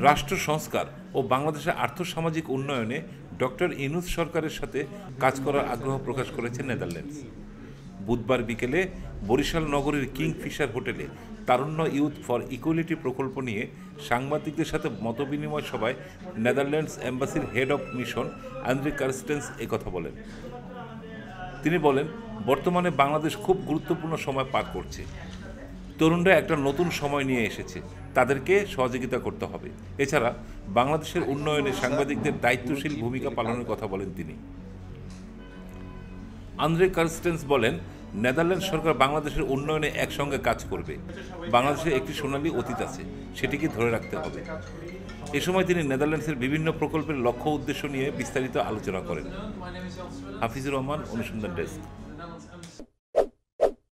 রাষ্ট্র সংস্কার ও বাংলাদেশের আর্থসামাজিক উন্নয়নে ডক্টর ইউনূস সরকারের সাথে কাজ করার আগ্রহ প্রকাশ করেছে নেদারল্যান্ডস। বুধবার বিকেলে বরিশাল নগরীর কিংফিশার হোটেলে তারুণ্য ইউথ ফর ইকুয়ালিটি প্রকল্প নিয়ে সাংবাদিকদের সাথে মতবিনিময় সভায় নেদারল্যান্ডস এম্বাসির head of mission Andre Karstens একথা বলেন। তিনি বলেন, বর্তমানে বাংলাদেশ খুব গুরুত্বপূর্ণ সময় পার করছে। তরুণরা একটা নতুন সময় নিয়ে এসেছে, তাদেরকে সহযোগিতা করতে হবে। এছাড়া বাংলাদেশের উন্নয়নে সাংবাদিকদের দায়িত্বশীল ভূমিকা পালনের কথা বলেন তিনি। আন্দ্রে কার্স্টেন্স বলেন, নেদারল্যান্ড সরকার বাংলাদেশের উন্নয়নে একসঙ্গে কাজ করবে। বাংলাদেশের একটি সোনালী অতীত আছে, সেটিকে ধরে রাখতে হবে। এ সময় তিনি নেদারল্যান্ডসের বিভিন্ন প্রকল্পের লক্ষ্য উদ্দেশ্য নিয়ে বিস্তারিত আলোচনা করেন। হাফিজুর রহমান, অনুসন্ধান ডেস্ক।